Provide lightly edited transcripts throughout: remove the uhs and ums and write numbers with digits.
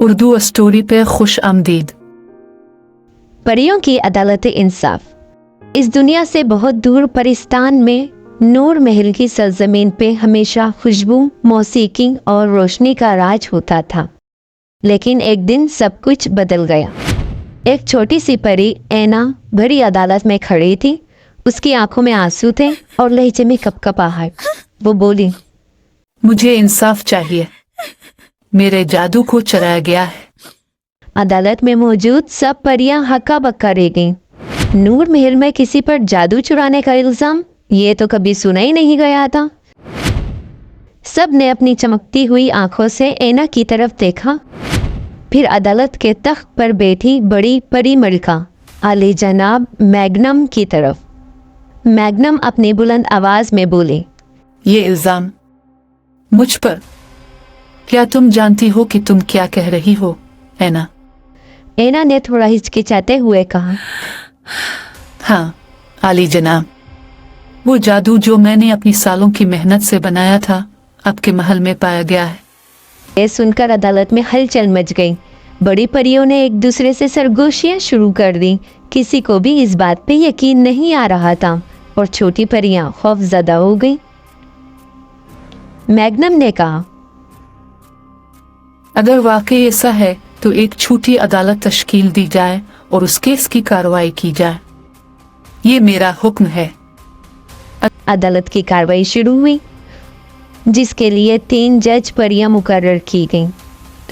Urdu story पे खुश आमदीद। परियों की अदालत इंसाफ। इस दुनिया से बहुत दूर परिस्तान में नूर महल की सरजमीन पे हमेशा खुशबू, मौसीकी और रोशनी का राज होता था। लेकिन एक दिन सब कुछ बदल गया। एक छोटी सी परी ऐना बड़ी अदालत में खड़ी थी। उसकी आंखों में आंसू थे और लहजे में कपकपाहट। वो बोली, मुझे इंसाफ चाहिए, मेरे जादू को चराया गया है। अदालत में मौजूद सब परियां हक्का बक्का रह गईं। नूर महल में किसी पर जादू चुराने का इल्जाम, ये तो कभी सुना ही नहीं गया था। सब ने अपनी चमकती हुई आंखों से ऐना की तरफ देखा। फिर अदालत के तख्त पर बैठी बड़ी परी मलिका आली जनाब मैग्नम की तरफ। मैग्नम अपनी बुलंद आवाज में बोले, ये इल्जाम मुझ पर, क्या तुम जानती हो कि तुम क्या कह रही हो ऐना? ऐना ने थोड़ा हिचकिचाते हुए कहा, हाँ आली जनाब, वो जादू जो मैंने अपनी सालों की मेहनत से बनाया था आपके महल में पाया गया है। ये सुनकर अदालत में हलचल मच गई। बड़ी परियों ने एक दूसरे से सरगोशियां शुरू कर दी। किसी को भी इस बात पे यकीन नहीं आ रहा था और छोटी परियां खौफजदा हो गईं। मैग्नम ने कहा, अगर वाकई ऐसा है तो एक छोटी अदालत तश्कील दी जाए और उस केस की कार्रवाई की जाए। ये मेरा हुक्म है। अदालत की कार्रवाई शुरू हुई, जिसके लिए 3 जज परियां मुकर्रर की गईं।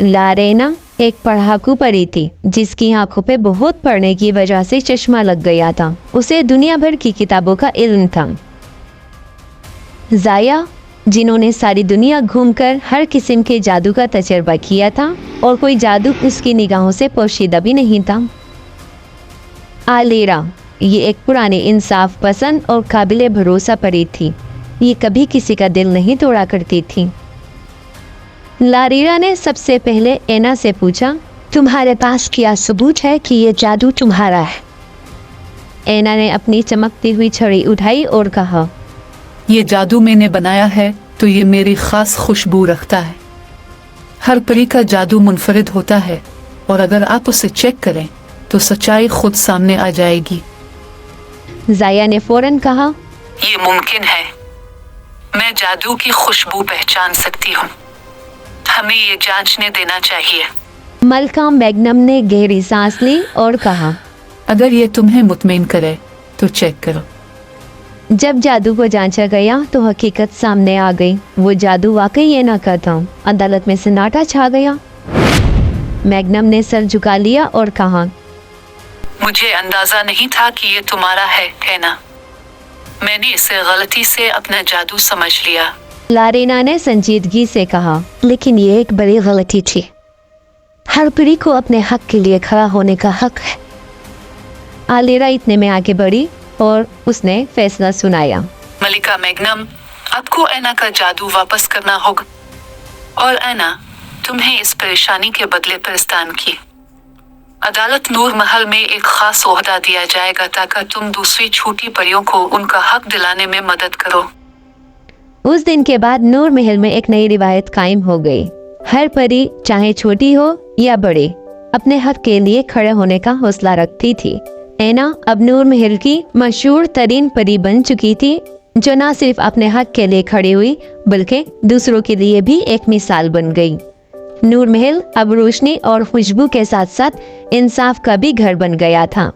लारेना एक पढ़ाकू परी थी जिसकी आंखों पे बहुत पढ़ने की वजह से चश्मा लग गया था। उसे दुनिया भर की किताबों का इल्म था। जाया, जिन्होंने सारी दुनिया घूमकर हर किस्म के जादू का तजर्बा किया था और कोई जादू उसकी निगाहों से पोशीदा भी नहीं था। आलेरा, ये एक पुरानी इंसाफ पसंद और काबिले भरोसा परी थी। ये कभी किसी का दिल नहीं तोड़ा करती थी। लारीरा ने सबसे पहले ऐना से पूछा, तुम्हारे पास क्या सबूत है कि ये जादू तुम्हारा है? ऐना ने अपनी चमकती हुई छड़ी उठाई और कहा, ये जादू मैंने बनाया है तो ये मेरी खास खुशबू रखता है। हर परी का जादू मुनफरिद होता है और अगर आप उसे चेक करें तो सच्चाई खुद सामने आ जाएगी। जाया ने फौरन कहा, ये मुमकिन है, मैं जादू की खुशबू पहचान सकती हूँ। हमें ये जांचने देना चाहिए। मलका मैग्नम ने गहरी सांस ली और कहा, अगर ये तुम्हें मुतमईन करे तो चेक करो। जब जादू को जांचा गया तो हकीकत सामने आ गई। वो जादू वाकई ऐना का था। अदालत में सन्नाटा छा गया। मैग्नम ने सर झुका लिया और कहा, मुझे अंदाजा नहीं था कि ये तुम्हारा है ऐना। मैंने इसे गलती से अपना जादू समझ लिया। लारेना ने संजीदगी से कहा, लेकिन ये एक बड़ी गलती थी। हर परी को अपने हक के लिए खड़ा होने का हक है। आलेरा इतने में आगे बढ़ी और उसने फैसला सुनाया, मलिका मैग्नम, आपको ऐना का जादू वापस करना होगा और ऐना, तुम्हें इस परेशानी के बदले परिस्तान की अदालत नूर महल में एक खास ओहदा दिया जाएगा ताकि तुम दूसरी छोटी परियों को उनका हक दिलाने में मदद करो। उस दिन के बाद नूर महल में एक नई रिवायत कायम हो गई। हर परी, चाहे छोटी हो या बड़ी, अपने हक के लिए खड़े होने का हौसला रखती थी। ऐना अब नूर महल की मशहूर तरीन परी बन चुकी थी, जो न सिर्फ अपने हक के लिए खड़ी हुई बल्कि दूसरों के लिए भी एक मिसाल बन गई। नूर महल अब रोशनी और खुशबू के साथ साथ इंसाफ का भी घर बन गया था।